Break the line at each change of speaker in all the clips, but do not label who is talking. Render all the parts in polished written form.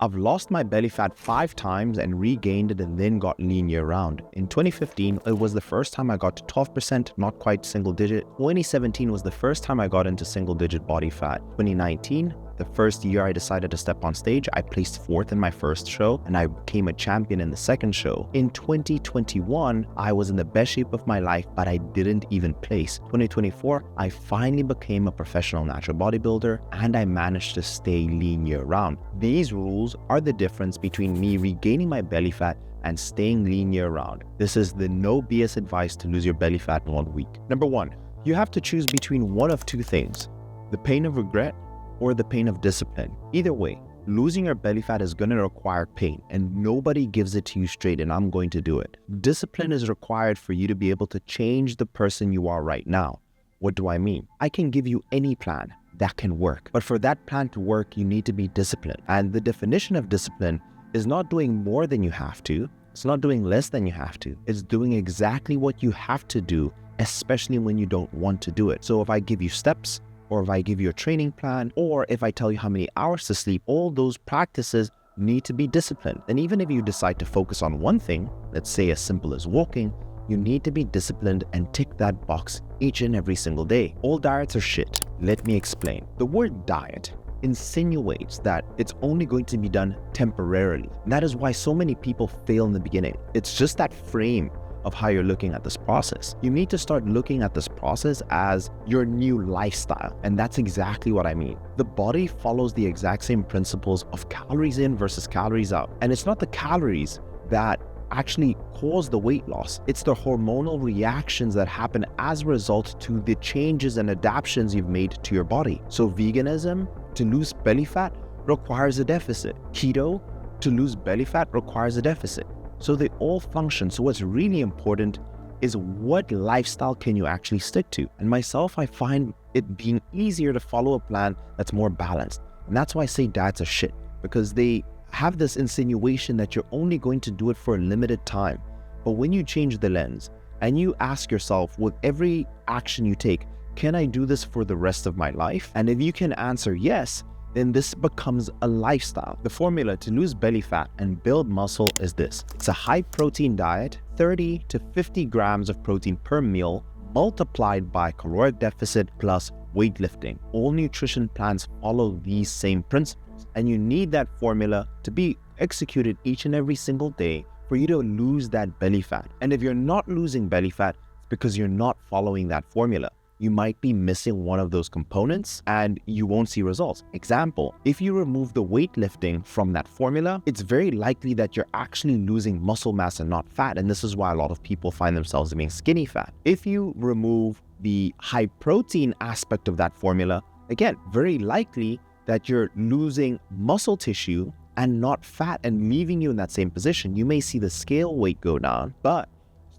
I've lost my belly fat 5 times and regained it and then got lean year round. In 2015, it was the first time I got to 12%, not quite single digit. 2017 was the first time I got into single digit body fat. 2019, the first year I decided to step on stage, I placed 4th in my first show and I became a champion in the second show. In 2021, I was in the best shape of my life, but I didn't even place. 2024, I finally became a professional natural bodybuilder and I managed to stay lean year round. These rules are the difference between me regaining my belly fat and staying lean year round. This is the no BS advice to lose your belly fat in 1 week. Number 1, you have to choose between one of 2 things: the pain of regret or the pain of discipline. Either way, losing your belly fat is going to require pain and nobody gives it to you straight, and I'm going to do it. Discipline is required for you to be able to change the person you are right now. What do I mean? I can give you any plan that can work, but for that plan to work, you need to be disciplined. And the definition of discipline is not doing more than you have to. It's not doing less than you have to. It's doing exactly what you have to do, especially when you don't want to do it. So if I give you steps, or if I give you a training plan, or if I tell you how many hours to sleep, all those practices need to be disciplined. And even if you decide to focus on one thing, let's say as simple as walking, you need to be disciplined and tick that box each and every single day. All diets are shit. Let me explain. The word diet insinuates that it's only going to be done temporarily. And that is why so many people fail in the beginning. It's just that frame of how you're looking at this process. You need to start looking at this process as your new lifestyle. And that's exactly what I mean. The body follows the exact same principles of calories in versus calories out. And it's not the calories that actually cause the weight loss. It's the hormonal reactions that happen as a result to the changes and adaptations you've made to your body. So veganism, to lose belly fat, requires a deficit. Keto, to lose belly fat, requires a deficit. So they all function. So what's really important is what lifestyle can you actually stick to? And myself, I find it being easier to follow a plan that's more balanced. And that's why I say diets are shit, because they have this insinuation that you're only going to do it for a limited time. But when you change the lens and you ask yourself, with every action you take, can I do this for the rest of my life? And if you can answer yes, then this becomes a lifestyle. The formula to lose belly fat and build muscle is this. It's a high protein diet, 30 to 50 grams of protein per meal, multiplied by caloric deficit plus weightlifting. All nutrition plans follow these same principles, and you need that formula to be executed each and every single day for you to lose that belly fat. And if you're not losing belly fat, it's because you're not following that formula. You might be missing one of those components and you won't see results. Example, if you remove the weightlifting from that formula, it's very likely that you're actually losing muscle mass and not fat. And this is why a lot of people find themselves being skinny fat. If you remove the high protein aspect of that formula, again, very likely that you're losing muscle tissue and not fat and leaving you in that same position. You may see the scale weight go down, but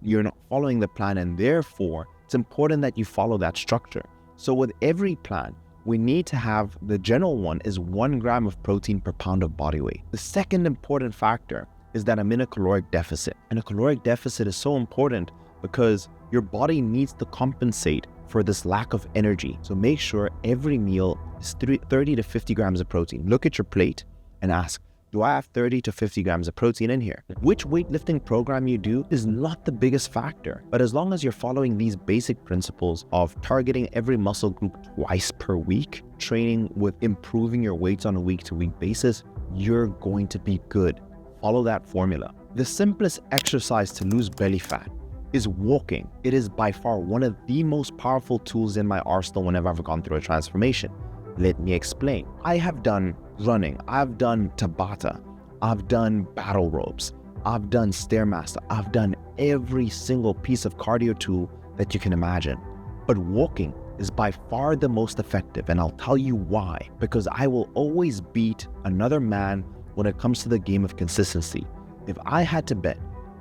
you're not following the plan, and therefore it's important that you follow that structure. So with every plan, we need to have, the general one is 1 gram of protein per pound of body weight. The second important factor is that I'm in a caloric deficit. And a caloric deficit is so important because your body needs to compensate for this lack of energy. So make sure every meal is 30 to 50 grams of protein. Look at your plate and ask, do I have 30 to 50 grams of protein in here? Which weightlifting program you do is not the biggest factor, but as long as you're following these basic principles of targeting every muscle group twice per week, training with improving your weights on a week-to-week basis, you're going to be good. Follow that formula. The simplest exercise to lose belly fat is walking. It is by far one of the most powerful tools in my arsenal whenever I've gone through a transformation. Let me explain. I have done running, I've done Tabata, I've done battle ropes, I've done Stairmaster, I've done every single piece of cardio tool that you can imagine. But walking is by far the most effective, and I'll tell you why. Because I will always beat another man when it comes to the game of consistency. If I had to bet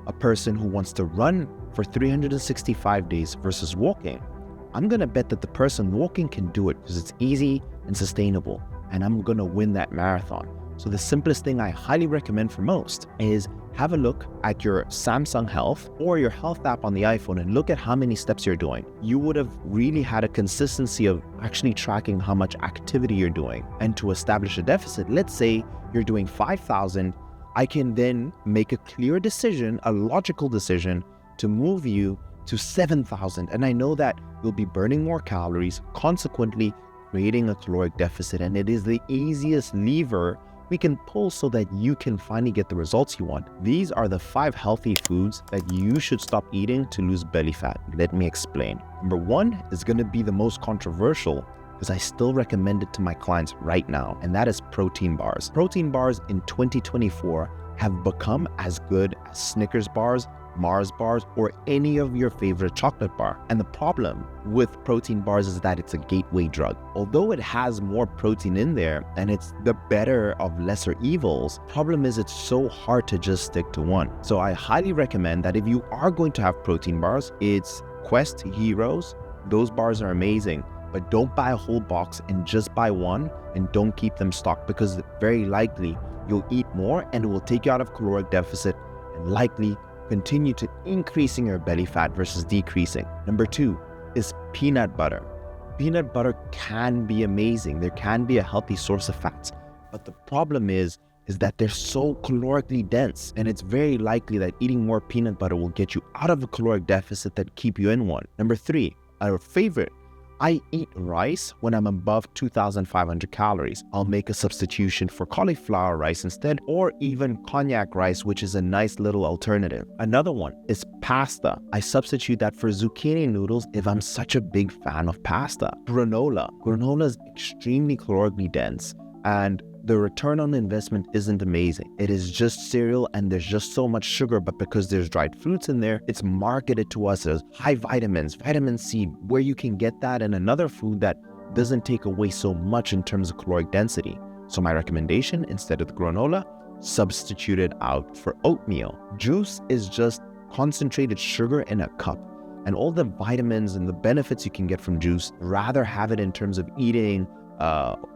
a person who wants to run for 365 days versus walking, I'm gonna bet that the person walking can do it because it's easy and sustainable, and I'm gonna win that marathon. So the simplest thing I highly recommend for most is have a look at your Samsung Health or your health app on the iPhone and look at how many steps you're doing. You would have really had a consistency of actually tracking how much activity you're doing. And to establish a deficit, let's say you're doing 5,000, I can then make a clear decision, a logical decision to move you to 7,000. And I know that you'll be burning more calories, consequently creating a caloric deficit. And it is the easiest lever we can pull so that you can finally get the results you want. These are the 5 healthy foods that you should stop eating to lose belly fat. Let me explain. Number 1 is going to be the most controversial because I still recommend it to my clients right now, and that is protein bars. Protein bars in 2024 have become as good as Snickers bars, Mars bars, or any of your favorite chocolate bar. And the problem with protein bars is that it's a gateway drug. Although it has more protein in there and it's the better of lesser evils, problem is it's so hard to just stick to one. So I highly recommend that if you are going to have protein bars, it's Quest Heroes. Those bars are amazing, but don't buy a whole box and just buy one and don't keep them stocked, because very likely you'll eat more and it will take you out of caloric deficit and likely continue to increasing your belly fat versus decreasing. Number 2 is peanut butter. Peanut butter can be amazing. There can be a healthy source of fats, but the problem is that they're so calorically dense, and it's very likely that eating more peanut butter will get you out of a caloric deficit that keep you in one. Number 3, our favorite, I eat rice when I'm above 2,500 calories. I'll make a substitution for cauliflower rice instead, or even cognac rice, which is a nice little alternative. Another one is pasta. I substitute that for zucchini noodles if I'm such a big fan of pasta. Granola. Granola is extremely calorically dense, and the return on investment isn't amazing. It is just cereal and there's just so much sugar, but because there's dried fruits in there, it's marketed to us as high vitamins, vitamin C, where you can get that in another food that doesn't take away so much in terms of caloric density. So my recommendation, instead of the granola, substitute it out for oatmeal. Juice is just concentrated sugar in a cup, and all the vitamins and the benefits you can get from juice, rather have it in terms of eating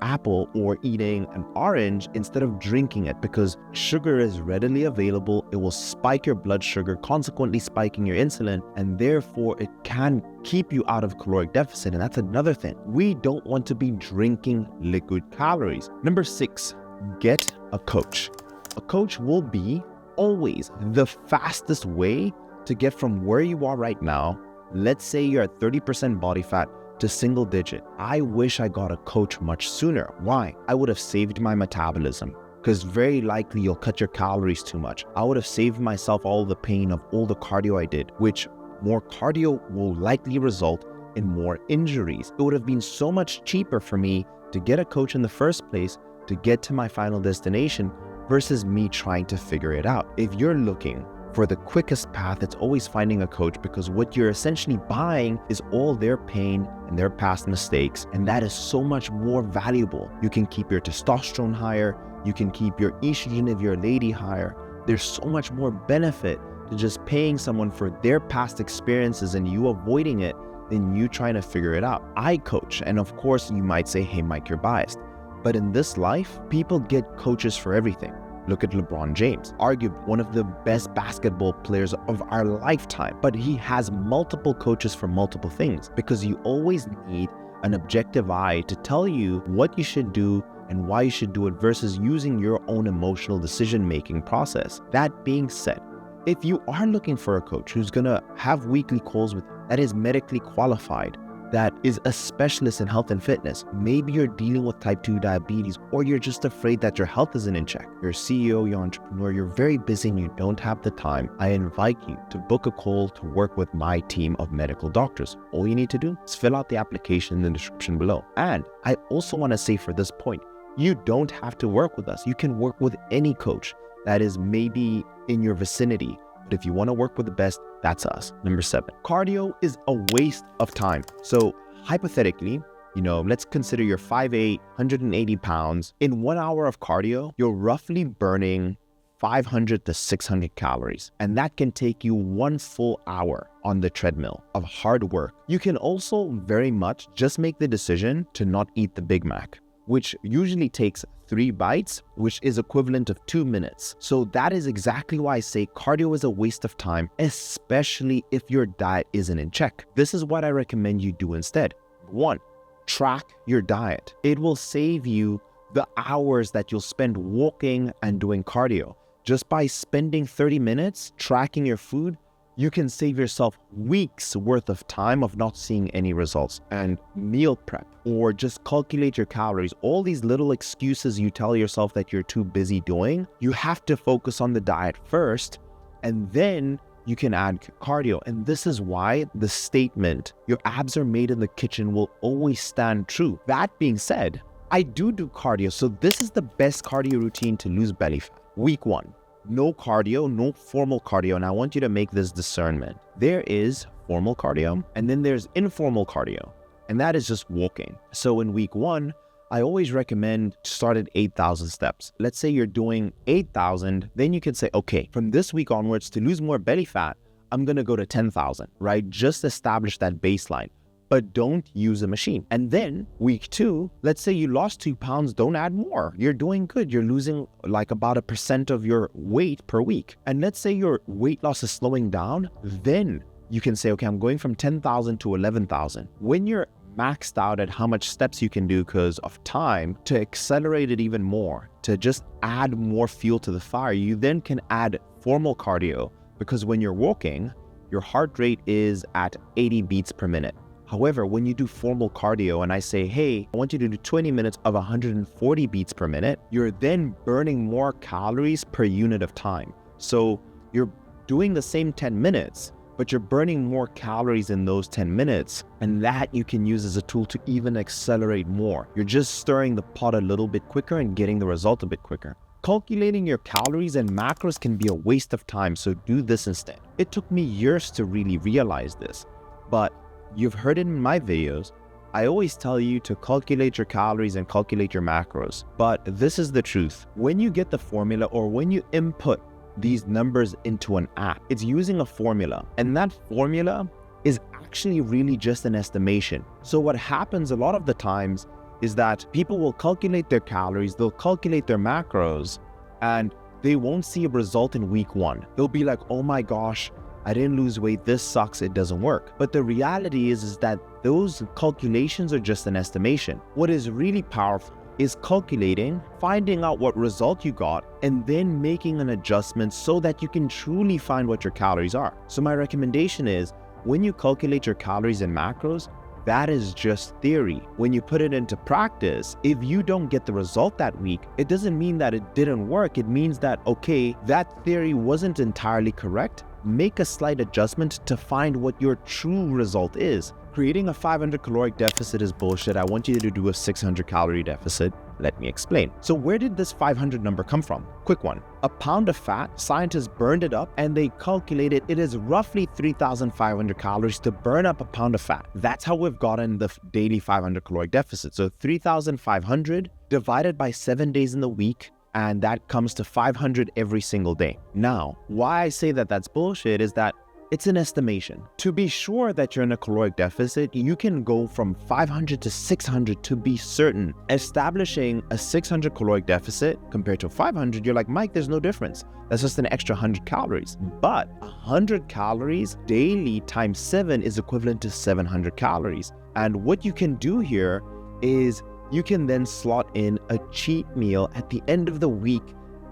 apple or eating an orange instead of drinking it, because sugar is readily available. It will spike your blood sugar, consequently spiking your insulin, and therefore it can keep you out of caloric deficit. And that's another thing. We don't want to be drinking liquid calories. Number 6, get a coach. A coach will be always the fastest way to get from where you are right now. Let's say you're at 30% body fat to single digit. I wish I got a coach much sooner. Why? I would have saved my metabolism, because very likely you'll cut your calories too much. I would have saved myself all the pain of all the cardio I did, which more cardio will likely result in more injuries. It would have been so much cheaper for me to get a coach in the first place to get to my final destination versus me trying to figure it out. If you're looking for the quickest path, it's always finding a coach, because what you're essentially buying is all their pain and their past mistakes, and that is so much more valuable. You can keep your testosterone higher, you can keep your estrogen if you're a lady higher. There's so much more benefit to just paying someone for their past experiences and you avoiding it than you trying to figure it out. I coach, and of course you might say, hey Mike, you're biased. But in this life, people get coaches for everything. Look at LeBron James, arguably one of the best basketball players of our lifetime, but he has multiple coaches for multiple things, because you always need an objective eye to tell you what you should do and why you should do it versus using your own emotional decision-making process. That being said, if you are looking for a coach who's gonna have weekly calls with you, that is medically qualified, that is a specialist in health and fitness. Maybe you're dealing with type 2 diabetes, or you're just afraid that your health isn't in check. You're a CEO, you're an entrepreneur, you're very busy and you don't have the time. I invite you to book a call to work with my team of medical doctors. All you need to do is fill out the application in the description below. And I also want to say for this point, you don't have to work with us. You can work with any coach that is maybe in your vicinity. But if you want to work with the best, that's us. Number 7, cardio is a waste of time. So hypothetically, let's consider you're 5'8", 180 pounds. In 1 hour of cardio, you're roughly burning 500 to 600 calories. And that can take you 1 full hour on the treadmill of hard work. You can also very much just make the decision to not eat the Big Mac. which usually takes 3 bites, which is equivalent of 2 minutes. So that is exactly why I say cardio is a waste of time, especially if your diet isn't in check. This is what I recommend you do instead. 1, track your diet. It will save you the hours that you'll spend walking and doing cardio. Just by spending 30 minutes tracking your food, you can save yourself weeks worth of time of not seeing any results. And meal prep or just calculate your calories, all these little excuses you tell yourself that you're too busy doing, you have to focus on the diet first, and then you can add cardio. And this is why the statement, your abs are made in the kitchen, will always stand true. That being said, I do cardio. So this is the best cardio routine to lose belly fat. Week 1. No cardio, no formal cardio, and I want you to make this discernment. There is formal cardio, and then there's informal cardio, and that is just walking. So in week 1, I always recommend start at 8,000 steps. Let's say you're doing 8,000, then you can say, okay, from this week onwards, to lose more belly fat, I'm gonna go to 10,000, right? Just establish that baseline, but don't use a machine. And then week 2, let's say you lost 2 pounds, don't add more. You're doing good. You're losing like about 1% of your weight per week. And let's say your weight loss is slowing down, then you can say, okay, I'm going from 10,000 to 11,000. When you're maxed out at how much steps you can do because of time, to accelerate it even more, to just add more fuel to the fire, you then can add formal cardio, because when you're walking, your heart rate is at 80 beats per minute. However, when you do formal cardio and I say, hey, I want you to do 20 minutes of 140 beats per minute, you're then burning more calories per unit of time. So you're doing the same 10 minutes, but you're burning more calories in those 10 minutes. And that you can use as a tool to even accelerate more. You're just stirring the pot a little bit quicker and getting the result a bit quicker. Calculating your calories and macros can be a waste of time, so do this instead. It took me years to really realize this, but you've heard it in my videos. I always tell you to calculate your calories and calculate your macros. But this is the truth. When you get the formula or when you input these numbers into an app, it's using a formula. And that formula is actually really just an estimation. So what happens a lot of the times is that people will calculate their calories, they'll calculate their macros, and they won't see a result in week 1. They'll be like, oh my gosh, I didn't lose weight, this sucks, it doesn't work. But the reality is that those calculations are just an estimation. What is really powerful is calculating, finding out what result you got, and then making an adjustment so that you can truly find what your calories are. So my recommendation is, when you calculate your calories and macros, that is just theory. When you put it into practice, if you don't get the result that week, it doesn't mean that it didn't work. It means that, okay, that theory wasn't entirely correct. Make a slight adjustment to find what your true result is. Creating a 500 caloric deficit is bullshit. I want you to do a 600 calorie deficit. Let me explain. So where did this 500 number come from? Quick one. A pound of fat, scientists burned it up and they calculated it is roughly 3,500 calories to burn up a pound of fat. That's how we've gotten the daily 500 caloric deficit. So 3,500 divided by 7 days in the week, and that comes to 500 every single day. Now, why I say that that's bullshit is that it's an estimation. To be sure that you're in a caloric deficit, you can go from 500 to 600 to be certain. Establishing a 600 caloric deficit compared to 500, you're like, Mike, there's no difference. That's just an extra 100 calories. But 100 calories daily times 7 is equivalent to 700 calories. And what you can do here is you can then slot in a cheat meal at the end of the week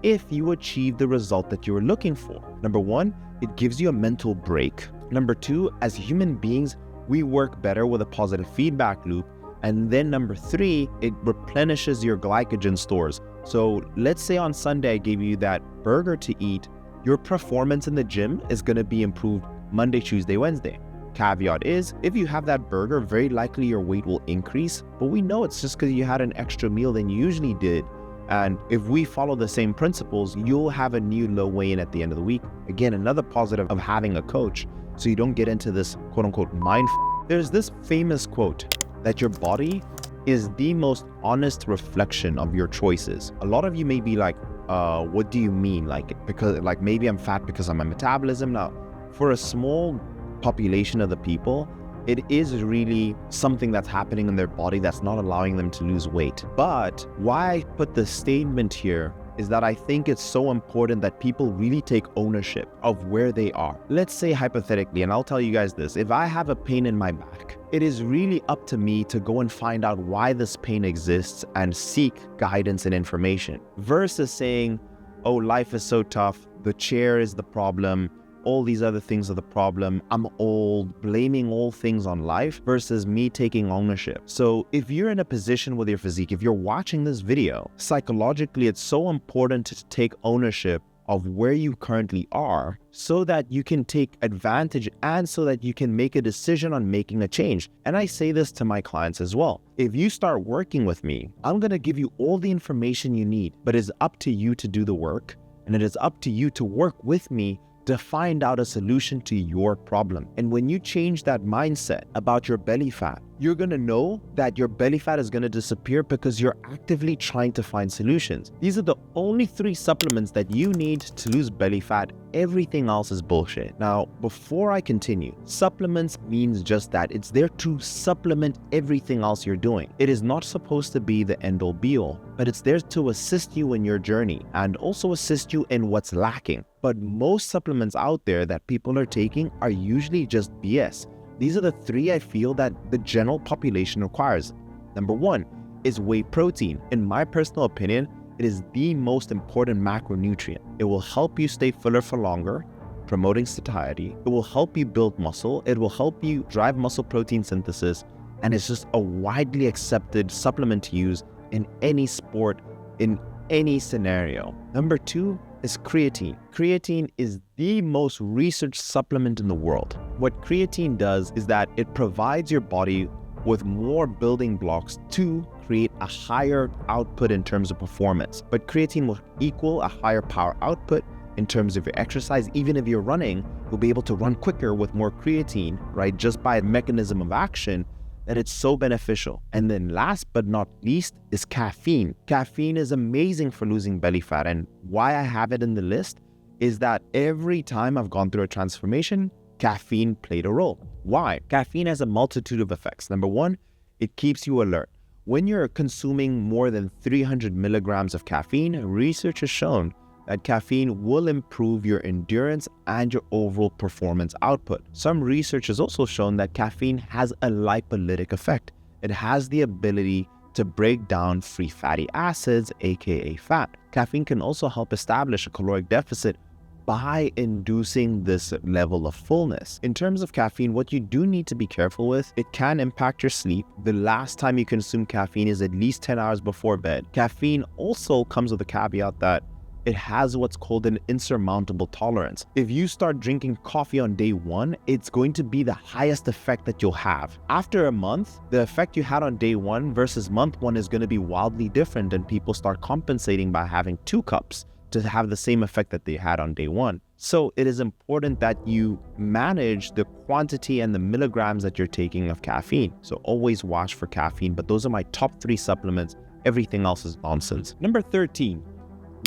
if you achieve the result that you were looking for. Number 1, it gives you a mental break. Number 2, as human beings, we work better with a positive feedback loop. And then number 3, it replenishes your glycogen stores. So let's say on Sunday I gave you that burger to eat, your performance in the gym is going to be improved Monday, Tuesday, Wednesday. Caveat is, if you have that burger, very likely your weight will increase, but we know it's just because you had an extra meal than you usually did. And if we follow the same principles, you'll have a new low weigh-in at the end of the week. Again, another positive of having a coach, so you don't get into this quote-unquote mind. There's this famous quote that your body is the most honest reflection of your choices. A lot of you may be like, what do you mean? Because maybe I'm fat because of my metabolism. Now, for a small population of the people, it is really something that's happening in their body that's not allowing them to lose weight. But why I put the statement here is that I think it's so important that people really take ownership of where they are. Let's say hypothetically, and I'll tell you guys this, if I have a pain in my back, it is really up to me to go and find out why this pain exists and seek guidance and information, versus saying, oh, life is so tough, the chair is the problem, all these other things are the problem, I'm old, blaming all things on life, versus me taking ownership. So if you're in a position with your physique, if you're watching this video, psychologically, it's so important to take ownership of where you currently are so that you can take advantage and so that you can make a decision on making a change. And I say this to my clients as well. If you start working with me, I'm going to give you all the information you need, but it's up to you to do the work, and it is up to you to work with me to find out a solution to your problem. And when you change that mindset about your belly fat, you're gonna know that your belly fat is gonna disappear because you're actively trying to find solutions. These are the only 3 supplements that you need to lose belly fat. Everything else is bullshit. Now, before I continue, supplements means just that. It's there to supplement everything else you're doing. It is not supposed to be the end-all be-all, but it's there to assist you in your journey and also assist you in what's lacking. But most supplements out there that people are taking are usually just BS. These are the 3 I feel that the general population requires. Number 1 is whey protein. In my personal opinion, it is the most important macronutrient. It will help you stay fuller for longer, promoting satiety. It will help you build muscle. It will help you drive muscle protein synthesis. And it's just a widely accepted supplement to use in any sport, in any scenario. Number 2 is creatine. Creatine is the most researched supplement in the world. What creatine does is that it provides your body with more building blocks to create a higher output in terms of performance. But creatine will equal a higher power output in terms of your exercise. Even if you're running, you'll be able to run quicker with more creatine, right? Just by a mechanism of action, that it's so beneficial. And then last but not least is caffeine. Caffeine is amazing for losing belly fat. And why I have it in the list is that every time I've gone through a transformation, caffeine played a role. Why? Caffeine has a multitude of effects. Number 1, it keeps you alert. When you're consuming more than 300 milligrams of caffeine, research has shown that caffeine will improve your endurance and your overall performance output. Some research has also shown that caffeine has a lipolytic effect. It has the ability to break down free fatty acids, aka fat. Caffeine can also help establish a caloric deficit by inducing this level of fullness. In terms of caffeine, what you do need to be careful with, it can impact your sleep. The last time you consume caffeine is at least 10 hours before bed. Caffeine also comes with a caveat that it has what's called an insurmountable tolerance. If you start drinking coffee on day 1, it's going to be the highest effect that you'll have. After a month, the effect you had on day 1 versus month 1 is going to be wildly different, and people start compensating by having 2 cups to have the same effect that they had on day 1. So it is important that you manage the quantity and the milligrams that you're taking of caffeine. So always watch for caffeine, but those are my top 3 supplements. Everything else is nonsense. Number 13.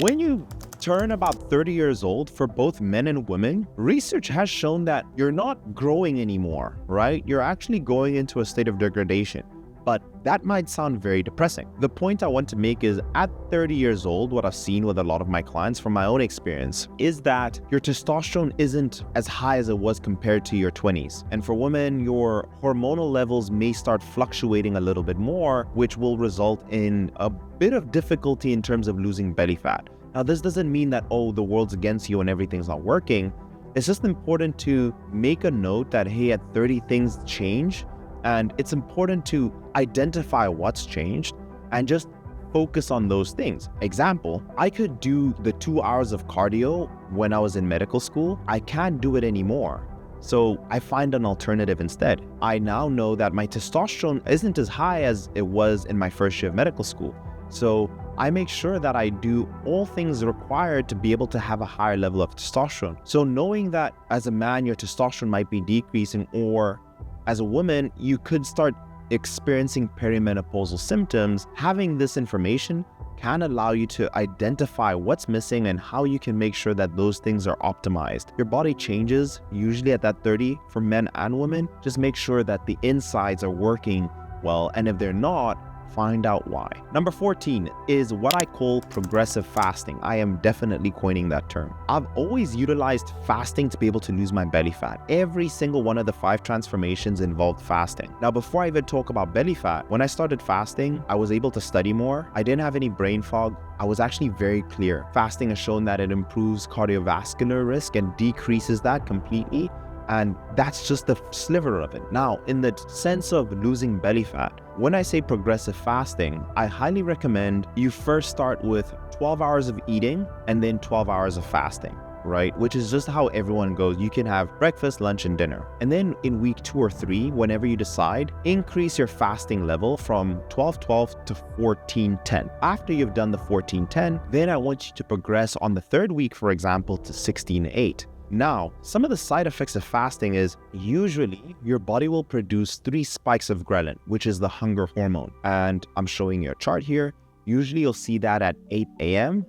When you turn about 30 years old, for both men and women, research has shown that you're not growing anymore, right? You're actually going into a state of degradation. But that might sound very depressing. The point I want to make is at 30 years old, what I've seen with a lot of my clients from my own experience is that your testosterone isn't as high as it was compared to your 20s. And for women, your hormonal levels may start fluctuating a little bit more, which will result in a bit of difficulty in terms of losing belly fat. Now, this doesn't mean that, oh, the world's against you and everything's not working. It's just important to make a note that, hey, at 30 things change. And it's important to identify what's changed and just focus on those things. Example, I could do the 2 hours of cardio when I was in medical school. I can't do it anymore. So I find an alternative instead. I now know that my testosterone isn't as high as it was in my first year of medical school. So I make sure that I do all things required to be able to have a higher level of testosterone. So knowing that as a man, your testosterone might be decreasing, or as a woman, you could start experiencing perimenopausal symptoms, having this information can allow you to identify what's missing and how you can make sure that those things are optimized. Your body changes usually at that 30 for men and women. Just make sure that the insides are working well, and if they're not, find out why. Number 14 is what I call progressive fasting. I am definitely coining that term. I've always utilized fasting to be able to lose my belly fat. Every single one of the 5 transformations involved fasting. Now, before I even talk about belly fat, when I started fasting, I was able to study more. I didn't have any brain fog. I was actually very clear. Fasting has shown that it improves cardiovascular risk and decreases that completely. And that's just the sliver of it. Now, in the sense of losing belly fat, when I say progressive fasting, I highly recommend you first start with 12 hours of eating and then 12 hours of fasting, right? Which is just how everyone goes. You can have breakfast, lunch, and dinner. And then in week 2 or 3, whenever you decide, increase your fasting level from 12-12 to 14-10. After you've done the 14-10, then I want you to progress on the 3rd week, for example, to 16-8. Now, some of the side effects of fasting is usually your body will produce 3 spikes of ghrelin, which is the hunger hormone. And I'm showing you a chart here. Usually you'll see that at 8 a.m.,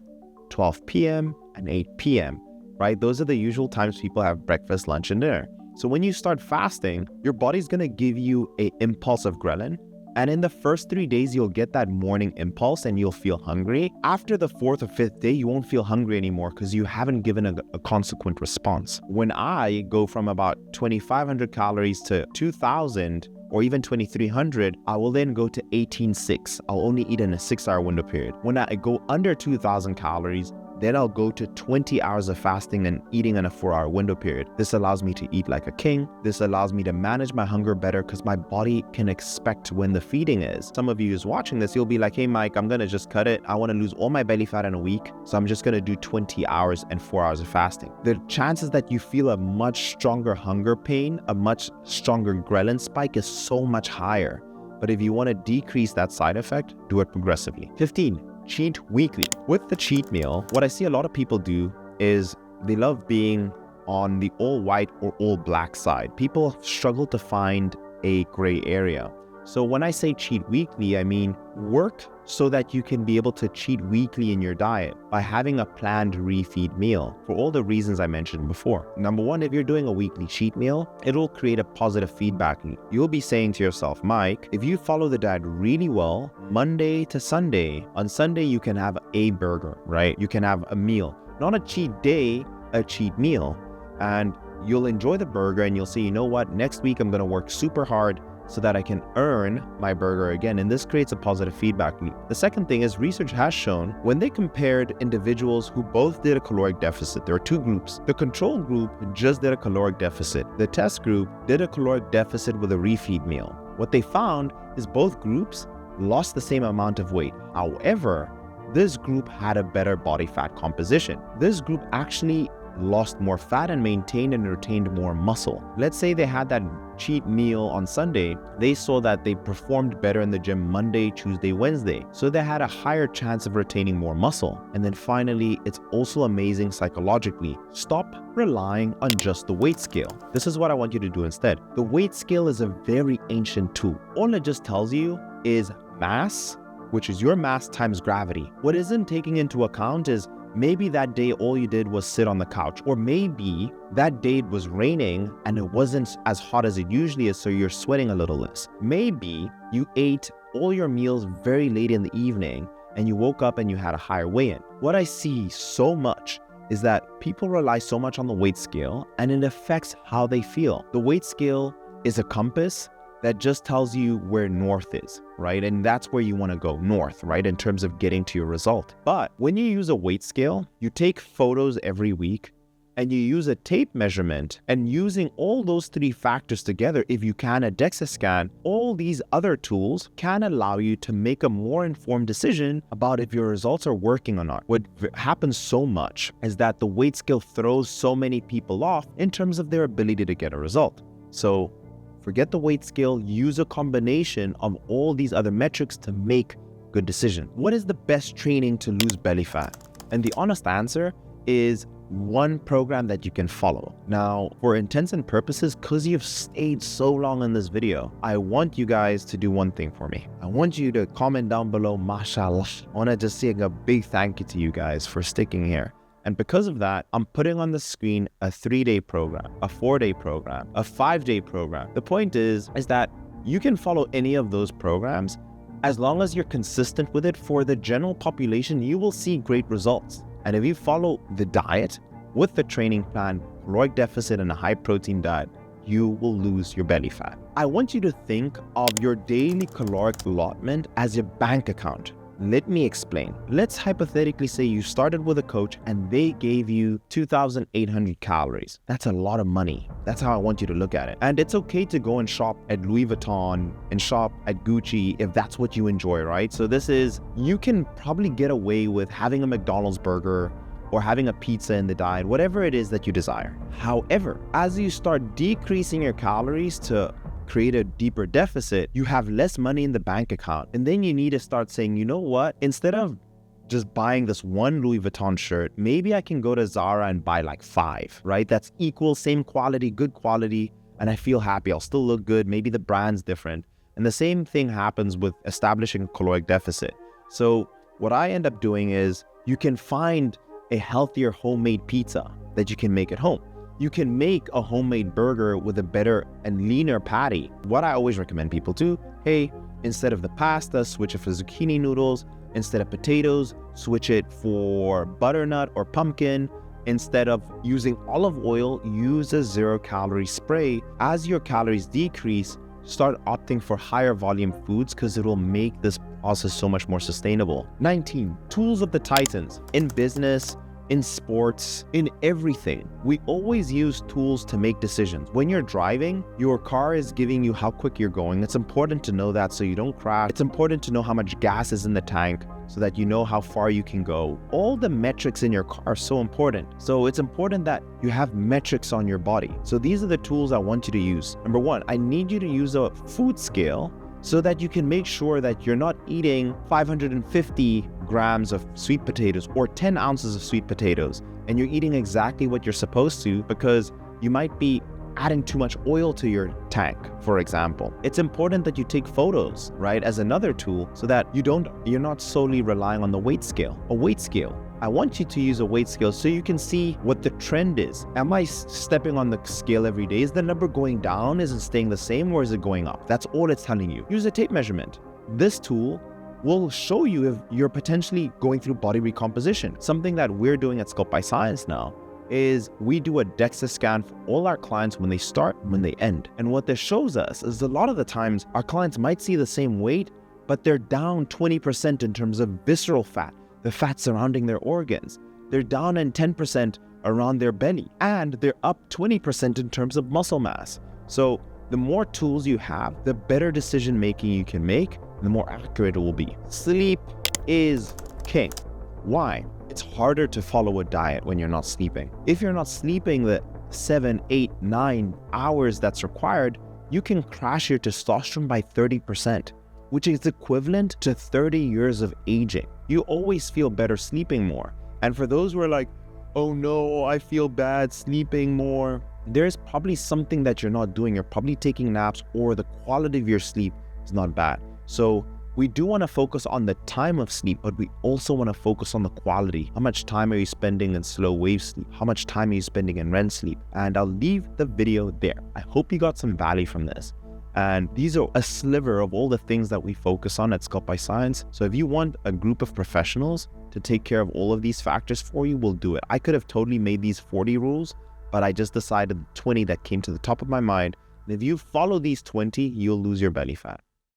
12 p.m., and 8 p.m., right? Those are the usual times people have breakfast, lunch, and dinner. So when you start fasting, your body's going to give you an impulse of ghrelin. And in the first 3 days, you'll get that morning impulse and you'll feel hungry. After the 4th or 5th day, you won't feel hungry anymore because you haven't given a consequent response. When I go from about 2,500 calories to 2,000 or even 2,300, I will then go to 18-6. I'll only eat in a 6-hour window period. When I go under 2,000 calories, then I'll go to 20 hours of fasting and eating in a 4-hour window period. This allows me to eat like a king. This allows me to manage my hunger better because my body can expect when the feeding is. Some of you who's watching this, you'll be like, hey, Mike, I'm going to just cut it. I want to lose all my belly fat in a week. So I'm just going to do 20 hours and 4 hours of fasting. The chances that you feel a much stronger hunger pain, a much stronger ghrelin spike is so much higher. But if you want to decrease that side effect, do it progressively. 15. Cheat weekly. With the cheat meal, what I see a lot of people do is they love being on the all white or all black side. People struggle to find a gray area. So when I say cheat weekly, I mean work so that you can be able to cheat weekly in your diet by having a planned refeed meal for all the reasons I mentioned before. Number 1, if you're doing a weekly cheat meal, it'll create a positive feedback loop. You'll be saying to yourself, Mike, if you follow the diet really well, Monday to Sunday, on Sunday you can have a burger, right? You can have a meal, not a cheat day, a cheat meal. And you'll enjoy the burger and you'll say, you know what, next week I'm gonna work super hard so that I can earn my burger again. And this creates a positive feedback loop. The second thing is research has shown when they compared individuals who both did a caloric deficit, there are 2 groups. The control group just did a caloric deficit. The test group did a caloric deficit with a refeed meal. What they found is both groups lost the same amount of weight. However, this group had a better body fat composition. This group actually lost more fat and maintained and retained more muscle. Let's say they had that cheat meal on Sunday, they saw that they performed better in the gym Monday, Tuesday, Wednesday. So they had a higher chance of retaining more muscle. And then finally, it's also amazing psychologically. Stop relying on just the weight scale. This is what I want you to do instead. The weight scale is a very ancient tool. All it just tells you is mass, which is your mass times gravity. What isn't taking into account is maybe that day all you did was sit on the couch, or maybe that day it was raining and it wasn't as hot as it usually is, so you're sweating a little less. Maybe you ate all your meals very late in the evening and you woke up and you had a higher weigh-in. What I see so much is that people rely so much on the weight scale and it affects how they feel. The weight scale is a compass that just tells you where north is, right? And that's where you want to go, north, right? In terms of getting to your result. But when you use a weight scale, you take photos every week and you use a tape measurement, and using all those 3 factors together, if you can, a DEXA scan, all these other tools can allow you to make a more informed decision about if your results are working or not. What happens so much is that the weight scale throws so many people off in terms of their ability to get a result. So forget the weight scale, use a combination of all these other metrics to make good decisions. What is the best training to lose belly fat? And the honest answer is one program that you can follow. Now, for intents and purposes, because you've stayed so long in this video, I want you guys to do one thing for me. I want you to comment down below, mashallah. I want to just say a big thank you to you guys for sticking here. And because of that, I'm putting on the screen a 3-day program, a 4-day program, a 5-day program. The point is that you can follow any of those programs. As long as you're consistent with it, for the general population, you will see great results. And if you follow the diet with the training plan, caloric deficit, and a high protein diet, you will lose your belly fat. I want you to think of your daily caloric allotment as your bank account. Let me explain. Let's hypothetically say you started with a coach and they gave you 2,800 calories. That's a lot of money. That's how I want you to look at it. And it's okay to go and shop at Louis Vuitton and shop at Gucci if that's what you enjoy, right? So you can probably get away with having a McDonald's burger or having a pizza in the diet, whatever it is that you desire. However, as you start decreasing your calories to create a deeper deficit, you have less money in the bank account. And then you need to start saying, you know what? Instead of just buying this one Louis Vuitton shirt, maybe I can go to Zara and buy like 5, right? That's equal, same quality, good quality, and I feel happy. I'll still look good. Maybe the brand's different. And the same thing happens with establishing a caloric deficit. So what I end up doing is you can find a healthier homemade pizza that you can make at home. You can make a homemade burger with a better and leaner patty. What I always recommend people do, hey, instead of the pasta, switch it for zucchini noodles. Instead of potatoes, switch it for butternut or pumpkin. Instead of using olive oil, use a 0-calorie spray. As your calories decrease, start opting for higher volume foods because it will make this process so much more sustainable. 19, tools of the titans. In business, in sports, in everything, we always use tools to make decisions. When you're driving, your car is giving you how quick you're going. It's important to know that so you don't crash. It's important to know how much gas is in the tank so that you know how far you can go. All the metrics in your car are so important. So it's important that you have metrics on your body. So these are the tools I want you to use. Number 1, I need you to use a food scale so that you can make sure that you're not eating 550 grams of sweet potatoes or 10 ounces of sweet potatoes, and you're eating exactly what you're supposed to because you might be adding too much oil to your tank, for example. It's important that you take photos, right, as another tool so that you're not solely relying on the weight scale. A weight scale. I want you to use a weight scale so you can see what the trend is. Am I stepping on the scale every day? Is the number going down? Is it staying the same or is it going up? That's all it's telling you. Use a tape measurement. This tool will show you if you're potentially going through body recomposition. Something that we're doing at Sculpt by Science now is we do a DEXA scan for all our clients when they start, when they end. And what this shows us is a lot of the times our clients might see the same weight, but they're down 20% in terms of visceral fat, the fat surrounding their organs. They're down in 10% around their belly, and they're up 20% in terms of muscle mass. So the more tools you have, the better decision making you can make, the more accurate it will be. Sleep is king. Why? It's harder to follow a diet when you're not sleeping. If you're not sleeping the 7, 8, 9 hours that's required, you can crash your testosterone by 30%, which is equivalent to 30 years of aging. You always feel better sleeping more. And for those who are like, oh no, I feel bad sleeping more, there's probably something that you're not doing. You're probably taking naps or the quality of your sleep is not bad. So we do want to focus on the time of sleep, but we also want to focus on the quality. How much time are you spending in slow wave sleep? How much time are you spending in REM sleep? And I'll leave the video there. I hope you got some value from this. And these are a sliver of all the things that we focus on at Sculpt by Science. So if you want a group of professionals to take care of all of these factors for you, we'll do it. I could have totally made these 40 rules, but I just decided 20 that came to the top of my mind. And if you follow these 20, you'll lose your belly fat.